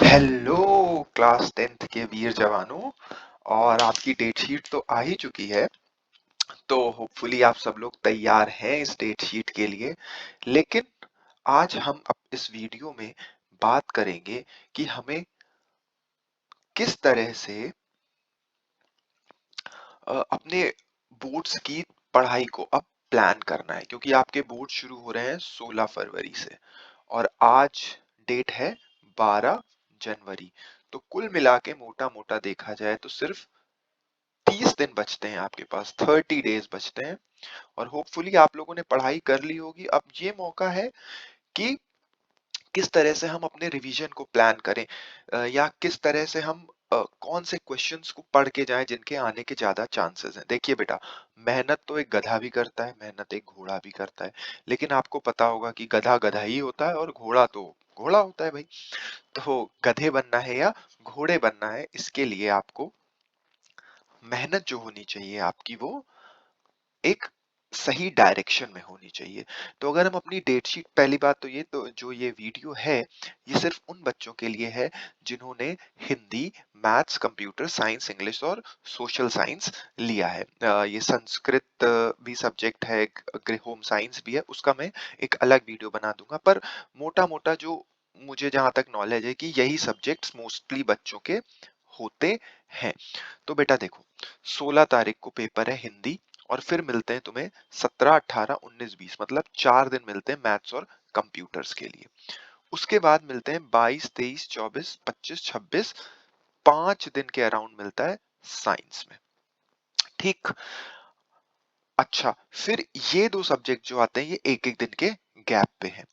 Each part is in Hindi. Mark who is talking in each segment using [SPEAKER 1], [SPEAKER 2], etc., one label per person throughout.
[SPEAKER 1] हेलो क्लास 10th के वीर जवानों। और आपकी डेट शीट तो आ ही चुकी है। तो होपफुली आप सब लोग तैयार हैं इस डेट शीट के लिए। लेकिन आज हम इस वीडियो में बात करेंगे कि हमें किस तरह से अपने बोर्ड्स की पढ़ाई को अब प्लान करना है, क्योंकि आपके बोर्ड शुरू हो रहे हैं 16 फरवरी से और आज डेट है 12 जनवरी। तो कुल मिला के मोटा मोटा देखा जाए तो सिर्फ 30 दिन बचते हैं, आपके पास 30 डेज बचते हैं। और होपफुली आप लोगों ने पढ़ाई कर ली होगी। अब ये मौका है कि किस तरह से हम अपने रिवीजन को प्लान करें, या किस तरह से हम कौन से क्वेश्चंस को पढ़ के जाएं जिनके आने के ज्यादा चांसेस हैं। देखिए बेटा, मेहनत तो एक गधा भी करता है, मेहनत एक घोड़ा भी करता है। लेकिन आपको पता होगा कि गधा गधा ही होता है और घोड़ा तो घोड़ा होता है भाई। तो गधे बनना है या घोड़े बनना है, इसके लिए आपको मेहनत जो होनी चाहिए आपकी, वो एक सही डायरेक्शन में होनी चाहिए। तो अगर हम अपनी डेट शीट, पहली बात तो ये, तो जो ये वीडियो है ये सिर्फ उन बच्चों के लिए है जिन्होंने Hindi, maths, computer science, English और सोशल साइंस लिया है। ये संस्कृत भी सब्जेक्ट है, होम साइंस भी है, उसका मैं एक अलग वीडियो बना दूंगा। पर मोटा मोटा जो मुझे जहां तक नॉलेज है कि यही सब्जेक्ट्स मोस्टली बच्चों के होते हैं। तो बेटा देखो, 16 तारीख को पेपर है हिंदी, और फिर मिलते हैं तुम्हें 17, 18, 19, 20, मतलब 4 दिन मिलते हैं मैथ्स और कंप्यूटर्स के लिए। उसके बाद मिलते हैं 22, 23, 24, 25, 26, 5 दिन के अराउंड मिलता है साइंस में। ठीक। अच्छा, फिर ये दो सब्जेक्ट जो आते हैं ये एक एक दिन के गैप पे हैं।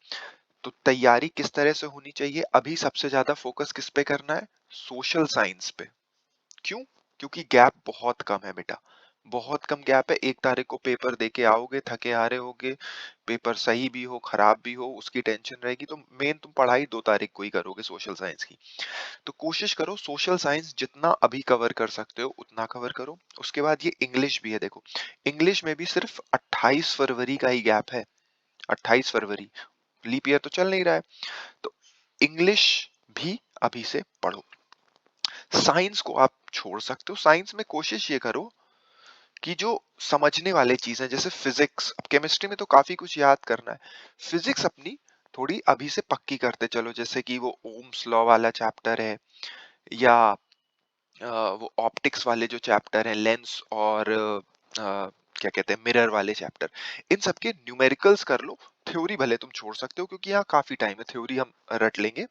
[SPEAKER 1] तो तैयारी किस तरह से होनी चाहिए? अभी सबसे ज्यादा फोकस किस पे करना है? सोशल साइंस पे। क्यों? क्योंकि गैप बहुत कम है बेटा, बहुत कम गैप है। 1 तारीख को पेपर देके आओगे, थके हारे होगे, पेपर सही भी हो खराब भी हो उसकी टेंशन रहेगी, तो मेन तुम पढ़ाई 2 तारीख को ही करोगे सोशल साइंस की। तो कोशिश करो सोशल साइंस जितना अभी कवर कर सकते हो उतना कवर करो। उसके बाद ये इंग्लिश भी है, देखो इंग्लिश में भी सिर्फ 28 फरवरी का ही गैप है। 28 फरवरी, लीप ईयर तो चल नहीं रहा है। तो इंग्लिश भी अभी से पढ़ो। साइंस को आप छोड़ सकते हो। साइंस में कोशिश ये करो कि जो समझने वाले चीजें, जैसे फिजिक्स, अब केमिस्ट्री में तो काफी कुछ याद करना है, फिजिक्स अपनी थोड़ी अभी से पक्की करते चलो। जैसे कि वो ओम्स लॉ वाला चैप्टर है, या वो ऑप्टिक्स वाले जो चैप्टर हैं, लेंस और क्या कहते हैं, मिरर वाले चैप्टर, इन सब के न्यूमेरिकल्स कर लो। थ्योरी भले तुम छोड़ सकते हो, क्योंकि यहाँ काफी टाइम है, थ्योरी हम रट लेंगे,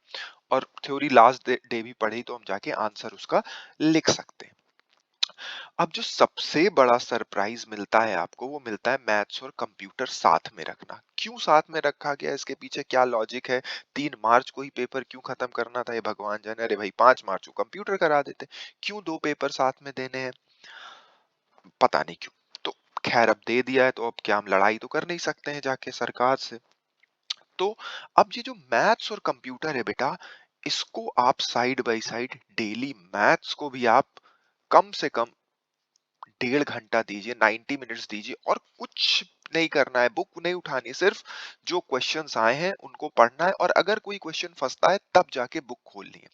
[SPEAKER 1] और थ्योरी लास्ट डे भी पढ़ी तो हम जाके आंसर उसका लिख सकते हैं। अब जो सबसे बड़ा सरप्राइज मिलता है आपको, वो मिलता है मैथ्स और कंप्यूटर साथ में रखना। क्यों साथ में रखा गया, इसके पीछे क्या लॉजिक है? 3 मार्च को ही पेपर क्यों खत्म करना था, ये भगवान जाने। अरे भाई 5 मार्च को कंप्यूटर करा देते, क्यों 2 पेपर साथ में देने हैं? पता नहीं क्यों। तो खैर, अब दे दिया है तो अब क्या हम लड़ाई तो कर नहीं सकते हैं जाके सरकार से। तो अब ये जो मैथ्स और कंप्यूटर है बेटा, इसको आप side by side daily, maths को भी आप कम से कम 1.5 घंटा दीजिए, 90 मिनट्स दीजिए, और कुछ नहीं करना है, बुक नहीं उठानी है, सिर्फ जो क्वेश्चंस आए हैं उनको पढ़ना है, और अगर कोई क्वेश्चन फंसता है तब जाके बुक खोलनी है।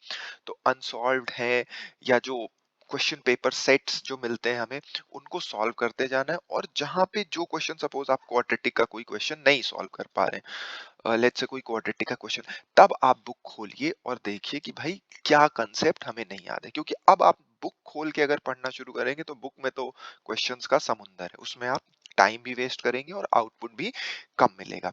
[SPEAKER 1] तो अनसॉल्व्ड है, या जो क्वेश्चन पेपर सेट्स जो मिलते हैं हमें, उनको सॉल्व करते जाना है। और जहां पे जो क्वेश्चन, सपोज आप क्वाड्रेटिक का कोई क्वेश्चन नहीं सॉल्व कर पा रहे हैं, लेट्स से कोई क्वाड्रेटिक का क्वेश्चन, तब आप बुक खोलिए और देखिए कि भाई क्या कंसेप्ट हमें नहीं याद है। क्योंकि अब आप बुक खोल के अगर पढ़ना शुरू करेंगे तो बुक में तो क्वेश्चंस का समुंदर है, उसमें आप टाइम भी वेस्ट करेंगे और आउटपुट भी कम मिलेगा।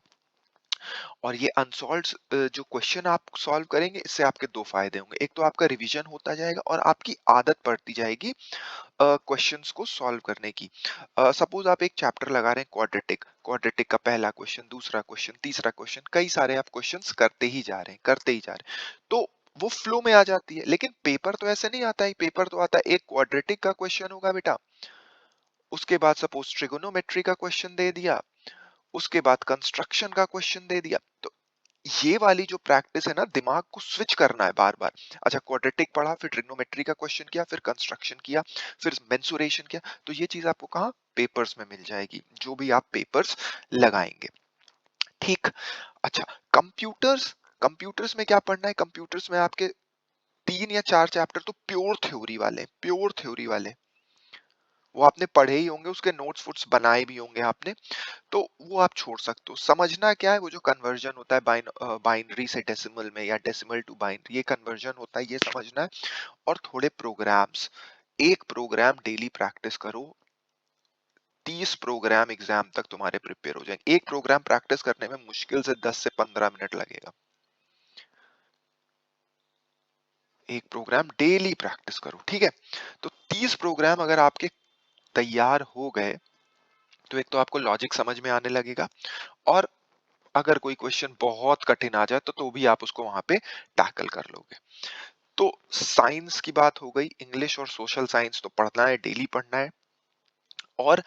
[SPEAKER 1] और ये अनसॉल्व्ड जो क्वेश्चन आप सॉल्व करेंगे, इससे आपके दो फायदे होंगे। एक तो आपका रिवीजन होता जाएगा और आपकी आदत पड़ती जाएगी क्वेश्चंस को सॉल्व करने की। सपोज आप एक चैप्टर लगा रहे हैं क्वाड्रेटिक, क्वाड्रेटिक का पहला क्वेश्चन, दूसरा क्वेश्चन, तीसरा क्वेश्चन, कई सारे आप क्वेश्चंस करते ही जा रहे हैं, करते ही जा रहे हैं, तो वो फ्लो में आ जाती है। लेकिन पेपर तो ऐसे नहीं आता है, पेपर तो आता है, एक क्वाड्रेटिक का क्वेश्चन होगा बेटा, उसके बाद सपोज ट्रिगोनोमेट्री का क्वेश्चन दे दिया, उसके बाद कंस्ट्रक्शन का क्वेश्चन दे दिया। तो ये वाली जो प्रैक्टिस है ना, दिमाग को स्विच करना है बार बार। अच्छा, क्वाड्रेटिक पढ़ा, फिर ट्रिग्नोमेट्री का क्वेश्चन किया, फिर कंस्ट्रक्शन किया, फिर मेंसुरेशन किया, तो ये चीज आपको कहाँ पेपर्स में मिल जाएगी, जो भी आप पेपर्स लगाएंगे। ठीक। अच्छा, कंप्यूटर्स, कंप्यूटर्स में क्या पढ़ना है? कंप्यूटर्स में आपके 3 या 4 चैप्टर तो प्योर थ्योरी वाले, वो आपने पढ़े ही होंगे, उसके नोट्स वोट्स बनाए भी होंगे आपने, तो वो आप छोड़ सकते हो। समझना क्या है, वो जो कन्वर्जन होता है बाइनरी से डेसिमल में या डेसिमल टू बाइनरी, ये कन्वर्जन होता है, ये समझना है। और थोड़े प्रोग्राम्स, एक प्रोग्राम डेली प्रैक्टिस करो, 30 प्रोग्राम एग्जाम तक तुम्हारे प्रिपेयर हो जाएंगे। एक प्रोग्राम प्रैक्टिस करने में मुश्किल से 10 से 15 मिनट लगेगा। एक प्रोग्राम डेली प्रैक्टिस करो, ठीक है। तो 30 प्रोग्राम अगर आपके तैयार हो गए, तो एक तो आपको लॉजिक समझ में आने लगेगा, और अगर कोई क्वेश्चन बहुत कठिन आ जाए तो भी आप उसको वहां पे टैकल कर लोगे। तो साइंस की बात हो गई, इंग्लिश और सोशल साइंस तो पढ़ना है, डेली पढ़ना है। और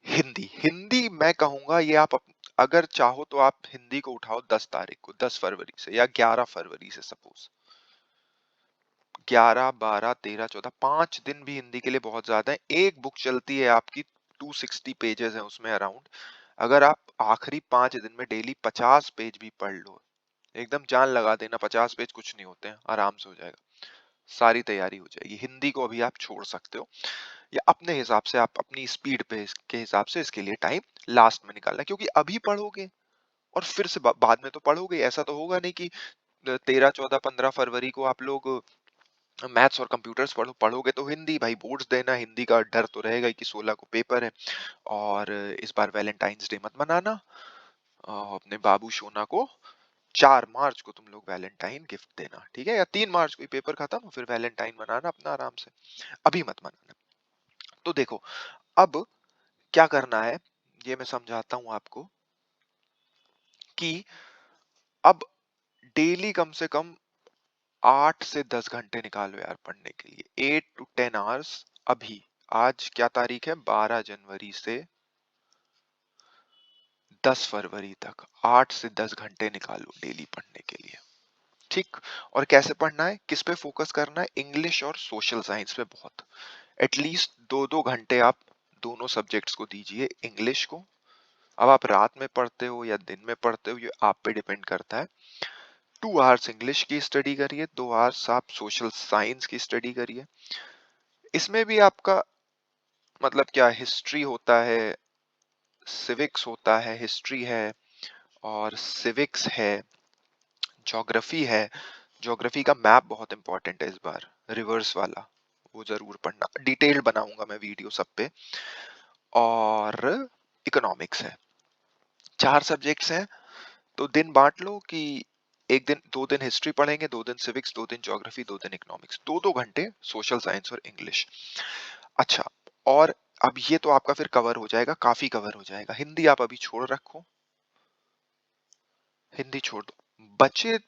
[SPEAKER 1] हिंदी, हिंदी मैं कहूंगा ये आप अगर चाहो तो आप हिंदी को उठाओ 10 तारीख को, 10 फरवरी से या 11 फरवरी से, सपोज 11, 12, 13, 14, 5 दिन भी हिंदी के लिए बहुत ज्यादा है। एक बुक चलती है आपकी, 260 पेजेस है उसमें अराउंड। अगर आप आखिरी 5 दिन में डेली 50 पेज भी पढ़ लो, एकदम जान लगा देना, 50 पेज कुछ नहीं होते हैं, आराम से हो जाएगा, सारी तैयारी हो जाएगी। हिंदी को अभी आप छोड़ सकते हो, या अपने हिसाब से आप अपनी स्पीड पे के हिसाब से इसके लिए टाइम लास्ट में निकालना, क्योंकि अभी पढ़ोगे और फिर से बाद में तो पढ़ोगे, ऐसा तो होगा नहीं कि 13, 14, 15 फरवरी को आप लोग मैथ्स और कंप्यूटर्स पढ़ोगे तो हिंदी, भाई बोर्ड्स देना, हिंदी का डर तो रहेगा ही कि 16 को पेपर है। और इस बार वैलेंटाइंस डे मत मनाना, अपने बाबू सोना को 4 मार्च को तुम लोग वैलेंटाइन गिफ्ट देना, ठीक है, या 3 मार्च को ही पेपर खत्म, फिर वैलेंटाइन मनाना अपना आराम से, अभी मत मनाना। तो देखो, अब क्या करना है, ये मैं समझाता हूं आपको, कि अब डेली कम से कम 8 से 10 घंटे निकालो यार पढ़ने के लिए, 8 to 10 आवर्स। अभी आज क्या तारीख है, 12 जनवरी से 10 फरवरी तक 8 से 10 घंटे निकालो डेली पढ़ने के लिए, ठीक। और कैसे पढ़ना है, किस पे फोकस करना है, इंग्लिश और सोशल साइंस पे बहुत, एटलीस्ट 2-2 घंटे आप दोनों सब्जेक्ट्स को दीजिए। इंग्लिश को अब आप रात में पढ़ते हो या दिन में पढ़ते हो, ये आप पे डिपेंड करता है। 2 आवर्स इंग्लिश की स्टडी करिए, 2 आवर्स आप सोशल साइंस की स्टडी करिए। इसमें भी आपका मतलब क्या, हिस्ट्री होता है, सिविक्स होता है, हिस्ट्री है और सिविक्स है, ज्योग्राफी है। ज्योग्राफी का मैप बहुत इंपॉर्टेंट है इस बार, रिवर्स वाला, वो जरूर पढ़ना, डिटेल बनाऊंगा मैं वीडियो सब पे। और इकोनॉमिक्स है। 4 सब्जेक्ट्स हैं, तो दिन बांट लो कि एक दिन 2 दिन हिस्ट्री पढ़ेंगे, 2 दिन सिविक्स, 2 दिन ज्योग्राफी, 2 दिन इकोनॉमिक्स, 2-2 घंटे सोशल साइंस और इंग्लिश। अच्छा, और अब ये तो आपका फिर कवर हो जाएगा, काफी कवर हो जाएगा। हिंदी आप अभी छोड़ रखो, हिंदी छोड़ दो, बचे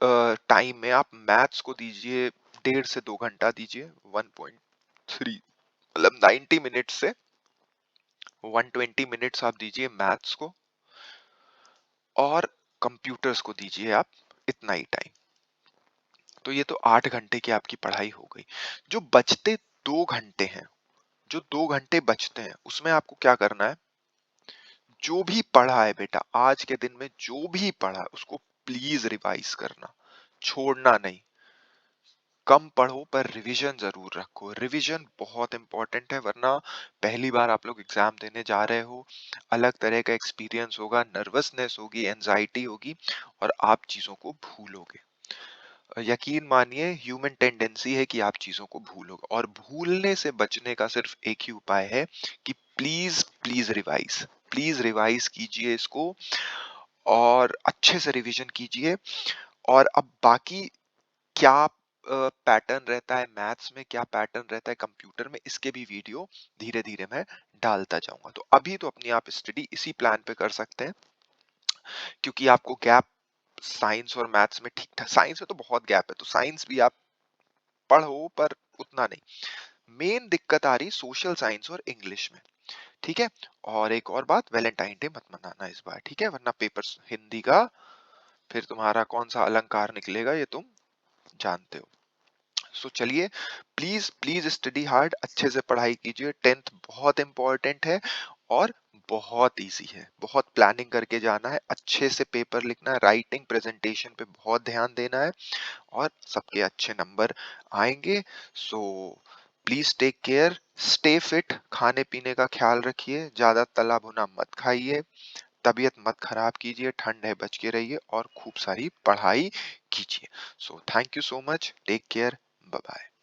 [SPEAKER 1] टाइम में आप मैथ्स को दीजिए 1.5 से 2 घंटा दीजिए, 1.3 मतलब 90 मिनट से 120 मिनट्स आप दीजिए मैथ्स को, और कंप्यूटर्स को दीजिए आप इतना ही टाइम। तो ये तो 8 घंटे की आपकी पढ़ाई हो गई। जो बचते 2 घंटे हैं, जो 2 घंटे बचते हैं, उसमें आपको क्या करना है, जो भी पढ़ा है बेटा आज के दिन में, जो भी पढ़ा है उसको प्लीज रिवाइज करना, छोड़ना नहीं। कम पढ़ो पर रिवीजन जरूर रखो, रिवीजन बहुत इंपॉर्टेंट है, वरना पहली बार आप लोग एग्जाम देने जा रहे हो, अलग तरह का एक्सपीरियंस होगा, नर्वसनेस होगी, एंजाइटी होगी, और आप चीजों को भूलोगे। यकीन मानिए, ह्यूमन टेंडेंसी है कि आप चीजों को भूलोगे, और भूलने से बचने का सिर्फ एक ही उपाय है कि please please revise, please revise कीजिए इसको, और अच्छे से रिवीजन कीजिए। और अब बाकी क्या पैटर्न रहता है मैथ्स में, क्या पैटर्न रहता है कंप्यूटर में, इसके भी वीडियो धीरे धीरे मैं डालता जाऊंगा। तो अभी तो अपनी आप स्टडी इसी प्लान पे कर सकते हैं, क्योंकि आपको गैप साइंस और मैथ्स में ठीक ठाक, साइंस में तो बहुत गैप है, तो साइंस भी आप पढ़ो पर उतना नहीं। मेन दिक्कत आ रही सोशल साइंस और इंग्लिश में, ठीक है। और एक और बात, वैलेंटाइन डे मत मनाना इस बार, ठीक है, वरना पेपर हिंदी का फिर तुम्हारा कौन सा अलंकार निकलेगा ये तुम जानते हो। सो चलिए, प्लीज प्लीज स्टडी हार्ड, अच्छे से पढ़ाई कीजिए, 10th बहुत इंपॉर्टेंट है, और बहुत इजी है, बहुत प्लानिंग करके जाना है, अच्छे से पेपर लिखना है, राइटिंग प्रेजेंटेशन पे बहुत ध्यान देना है और सबके अच्छे नंबर आएंगे। So please take care, stay fit, खाने पीने का ख्याल रखिए, ज्यादा तला भुना मत खाइए, तबीयत मत खराब कीजिए, ठंड है बच के रहिए और खूब सारी पढ़ाई कीजिए। So thank you so much, take care, bye bye.